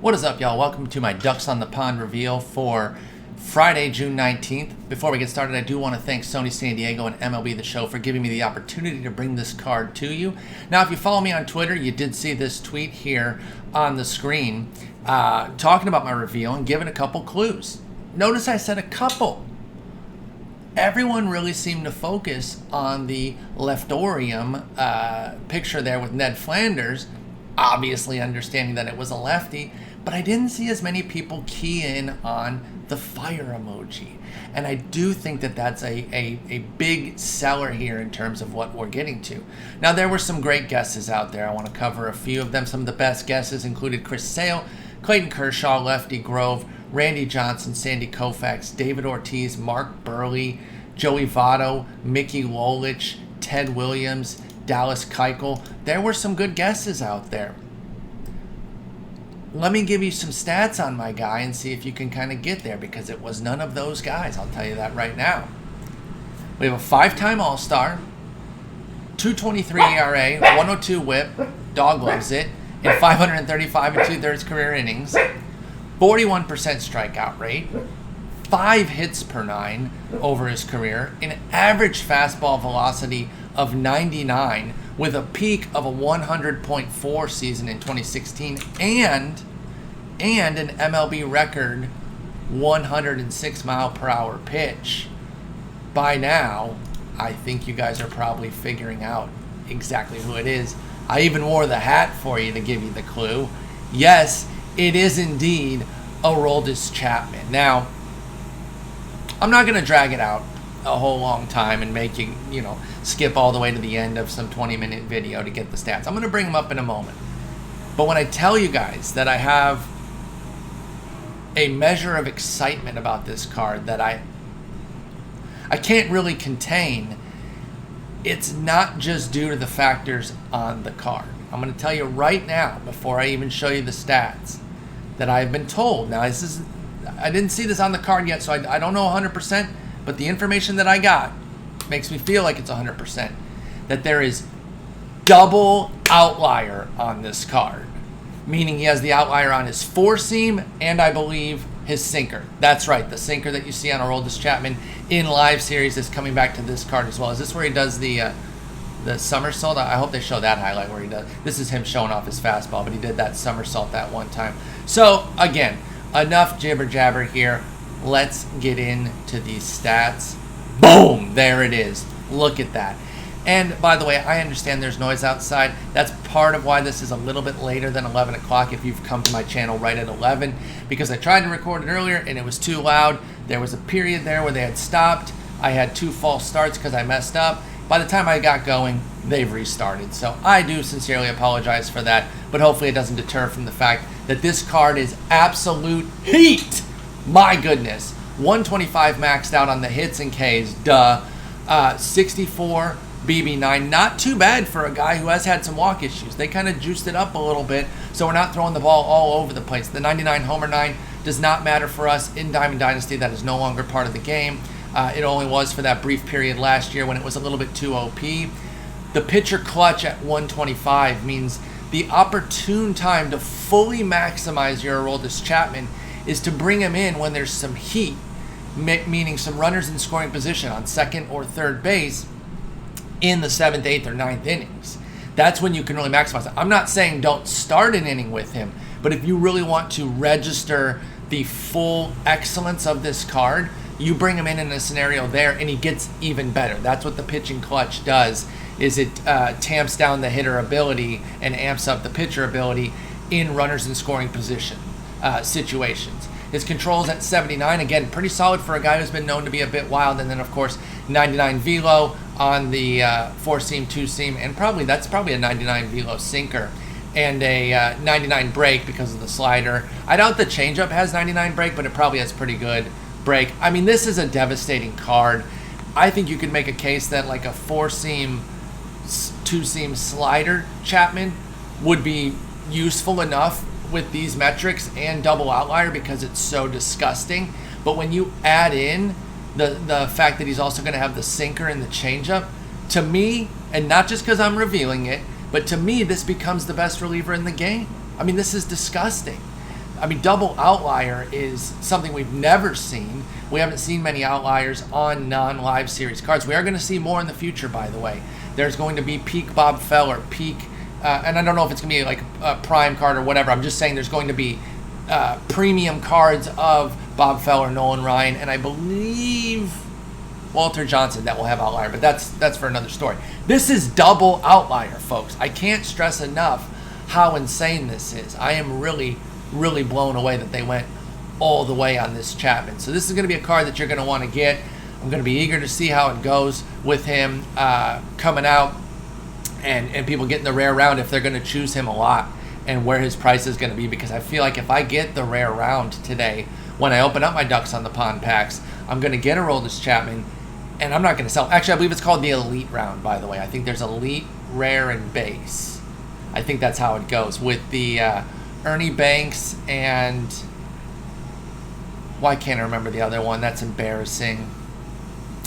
What is up, y'all? Welcome to my Ducks on the Pond reveal for Friday, June 19th. Before we get started, I do want to thank Sony San Diego and MLB The Show for giving me the opportunity to bring this card to you. Now, if you follow me on Twitter, you did see this tweet here on the screen talking about my reveal and giving a couple clues. Notice I said a couple. Everyone really seemed to focus on the leftorium picture there with Ned Flanders, obviously understanding that it was a lefty, but I didn't see as many people key in on the fire emoji. And I do think that that's a big seller here in terms of what we're getting to. Now, there were some great guesses out there. I want to cover a few of them. Some of the best guesses included Chris Sale, Clayton Kershaw, Lefty Grove, Randy Johnson, Sandy Koufax, David Ortiz, Mark Burley, Joey Votto, Mickey Lolich, Ted Williams, Dallas Keuchel. There were some good guesses out there. Let me give you some stats on my guy and see if you can kind of get there, because it was none of those guys. I'll tell you that right now. We have a 5-time All-Star, 2.23 ERA, 102 WHIP, dog loves it, in 535 and 2/3 career innings, 41% strikeout rate, 5 hits per 9 over his career, an average fastball velocity of 99 with a peak of a 100.4 season in 2016 and an MLB record 106 mile per hour pitch. By now, I think you guys are probably figuring out exactly who it is. I even wore the hat for you to give you the clue. Yes, it is indeed Aroldis Chapman. Now, I'm not going to drag it out a whole long time and make you, skip all the way to the end of some 20-minute video to get the stats. I'm going to bring them up in a moment. But when I tell you guys that I have a measure of excitement about this card that I can't really contain, it's not just due to the factors on the card. I'm going to tell you right now, before I even show you the stats, that I've been told. Now, I didn't see this on the card yet, so I don't know 100%, but the information that I got makes me feel like it's 100%, that there is double outlier on this card, meaning he has the outlier on his 4-seam and I believe his sinker. That's right, the sinker that you see on Aroldis Chapman in live series is coming back to this card as well. Is this where he does the somersault? I hope they show that highlight where he does. This is him showing off his fastball, but he did that somersault that one time. So, again, enough jibber jabber here. Let's get into these stats. Boom! There it is. Look at that. And by the way, I understand there's noise outside. That's part of why this is a little bit later than 11 o'clock if you've come to my channel right at 11, because I tried to record it earlier and it was too loud. There was a period there where they had stopped. I had 2 false starts because I messed up. By the time I got going, they've restarted. So I do sincerely apologize for that, but hopefully it doesn't deter from the fact that this card is absolute heat. My goodness. 125 maxed out on the hits and Ks. Duh. 64 BB9. Not too bad for a guy who has had some walk issues. They kind of juiced it up a little bit, so we're not throwing the ball all over the place. The 99 homer 9 does not matter for us in Diamond Dynasty. That is no longer part of the game. It only was for that brief period last year when it was a little bit too OP. The pitcher clutch at 125 means the opportune time to fully maximize your Aroldis Chapman is to bring him in when there's some heat, meaning some runners in scoring position on second or third base in the 7th, 8th, or 9th innings. That's when you can really maximize it. I'm not saying don't start an inning with him, but if you really want to register the full excellence of this card, you bring him in a scenario there and he gets even better. That's what the pitching clutch does, is it tamps down the hitter ability and amps up the pitcher ability in runners in scoring position situations. His control's at 79, again, pretty solid for a guy who's been known to be a bit wild. And then, of course, 99 velo on the 4-seam, 2-seam, and that's probably a 99 velo sinker and a 99 break because of the slider. I doubt the changeup has 99 break, but it probably has pretty good break. I mean, this is a devastating card. I think you could make a case that like a 4-seam, 2-seam slider Chapman would be useful enough with these metrics and double outlier because it's so disgusting. But when you add in the fact that he's also going to have the sinker and the changeup, to me, and not just because I'm revealing it, but to me, this becomes the best reliever in the game. I mean, this is disgusting. I mean, double outlier is something we've never seen. We haven't seen many outliers on non-live series cards. We are going to see more in the future, by the way. There's going to be peak Bob Feller, peak, and I don't know if it's going to be like a prime card or whatever. I'm just saying there's going to be premium cards of Bob Feller, Nolan Ryan, and I believe Walter Johnson that will have outlier, but that's for another story. This is double outlier, folks. I can't stress enough how insane this is. I am really, really blown away that they went all the way on this Chapman. So this is going to be a card that you're going to want to get. I'm going to be eager to see how it goes with him coming out and people getting the rare round if they're going to choose him a lot and where his price is going to be, because I feel like if I get the rare round today, when I open up my Ducks on the Pond packs, I'm going to get a Aroldis Chapman, and I'm not going to sell. Actually, I believe it's called the Elite round, by the way. I think there's Elite, Rare, and Base. I think that's how it goes with the Ernie Banks and why can't I remember the other one? That's embarrassing.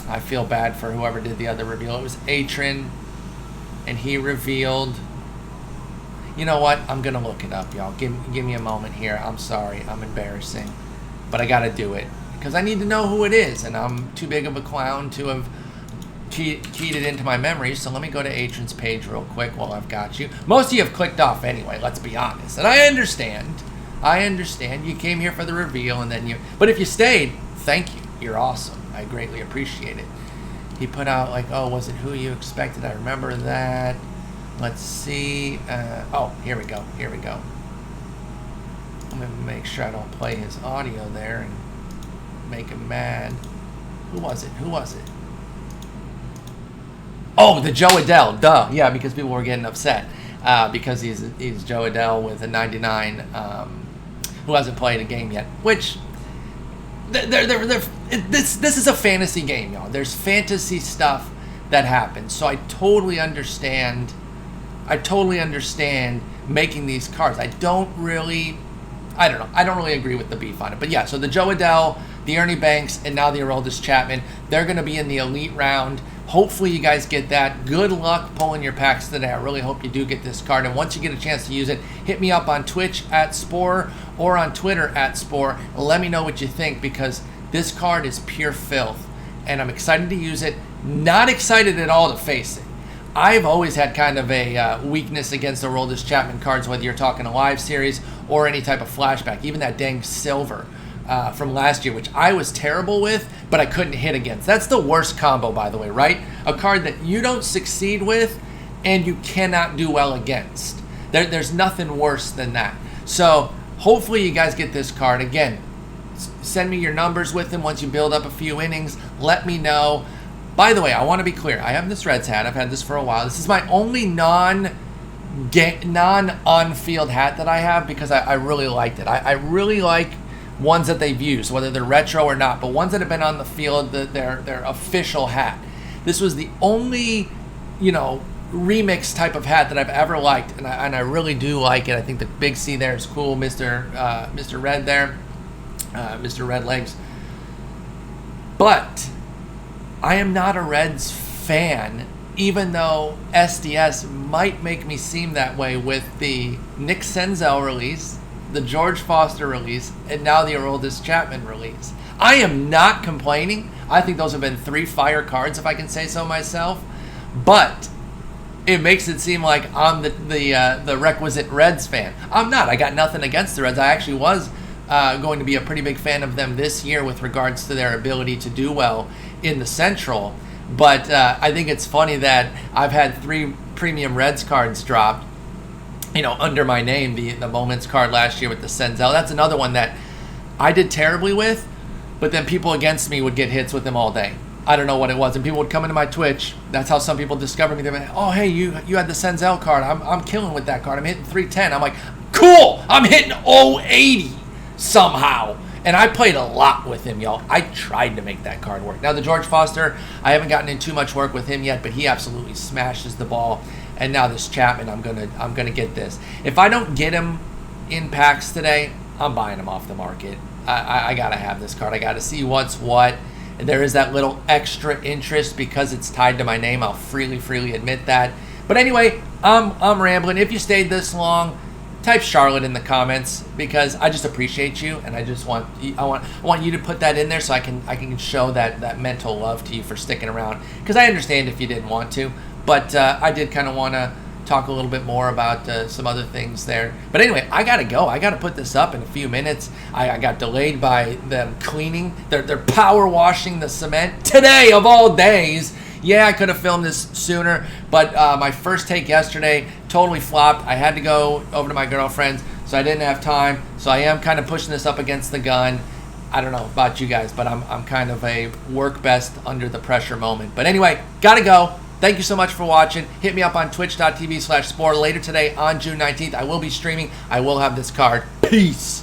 I feel bad for whoever did the other reveal. It was Atron, and he revealed. You know what? I'm going to look it up, y'all. Give me a moment here. I'm sorry. I'm embarrassing. But I got to do it because I need to know who it is, and I'm too big of a clown to have keyed it into my memory. So let me go to Atron's page real quick while I've got you. Most of you have clicked off anyway, let's be honest. And I understand. You came here for the reveal, and then you... But if you stayed, thank you. You're awesome. I greatly appreciate it. He put out like, oh, was it Who You Expected? I remember that. Let's see. Oh, here we go. I'm going to make sure I don't play his audio there and make him mad. Who was it? Oh, the Joe Adele. Duh. Yeah, because people were getting upset because he's Joe Adele with a 99 who hasn't played a game yet. Which, this is a fantasy game, y'all. There's fantasy stuff that happens. So I totally understand making these cards. I don't really agree with the beef on it. But yeah, so the Joe Adele, the Ernie Banks, and now the Aroldis Chapman, they're going to be in the Elite round. Hopefully you guys get that. Good luck pulling your packs today. I really hope you do get this card. And once you get a chance to use it, hit me up on Twitch at Spore or on Twitter at Spore. Let me know what you think, because this card is pure filth. And I'm excited to use it. Not excited at all to face it. I've always had kind of a weakness against the Aroldis Chapman cards, whether you're talking a live series or any type of flashback. Even that dang silver from last year, which I was terrible with, but I couldn't hit against. That's the worst combo, by the way, right? A card that you don't succeed with and you cannot do well against. There's nothing worse than that. So hopefully you guys get this card. Again, send me your numbers with him once you build up a few innings. Let me know. By the way, I want to be clear. I have this Reds hat. I've had this for a while. This is my only non-on-field hat that I have because I really liked it. I really like ones that they've used, whether they're retro or not, but ones that have been on the field, their official hat. This was the only, remix type of hat that I've ever liked, and I really do like it. I think the big C there is cool, Mr. Red there, Mr. Red Legs. But I am not a Reds fan, even though SDS might make me seem that way with the Nick Senzel release, the George Foster release, and now the Aroldis Chapman release. I am not complaining. I think those have been 3 fire cards, if I can say so myself. But it makes it seem like I'm the requisite Reds fan. I'm not. I got nothing against the Reds. I actually was going to be a pretty big fan of them this year with regards to their ability to do well in the Central. But I think it's funny that I've had 3 premium Reds cards dropped, under my name. The Moments card last year with the Senzel. That's another one that I did terribly with, but then people against me would get hits with them all day. I don't know what it was. And people would come into my Twitch. That's how some people discovered me. They're like, oh, hey, you had the Senzel card. I'm killing with that card. I'm hitting 310. I'm like, cool. I'm hitting 080 somehow. And I played a lot with him, y'all. I tried to make that card work. Now, the George Foster, I haven't gotten in too much work with him yet, but he absolutely smashes the ball. And now this Chapman, I'm gonna get this. If I don't get him in packs today, I'm buying him off the market. I gotta have this card. I gotta see what's what. And there is that little extra interest because it's tied to my name. I'll freely admit that. But anyway, I'm rambling. If you stayed this long, type Charlotte in the comments, because I just appreciate you, and I want you to put that in there so I can show that mental love to you for sticking around, because I understand if you didn't want to, but I did kind of want to talk a little bit more about some other things there. But anyway, I gotta go. I gotta put this up in a few minutes. I got delayed by them cleaning. They're power washing the cement today of all days. Yeah, I could have filmed this sooner, but my first take yesterday totally flopped. I had to go over to my girlfriend's, so I didn't have time. So I am kind of pushing this up against the gun. I don't know about you guys, but I'm kind of a work best under the pressure moment. But anyway, gotta go. Thank you so much for watching. Hit me up on twitch.tv/spore. Later today on June 19th, I will be streaming. I will have this card. Peace.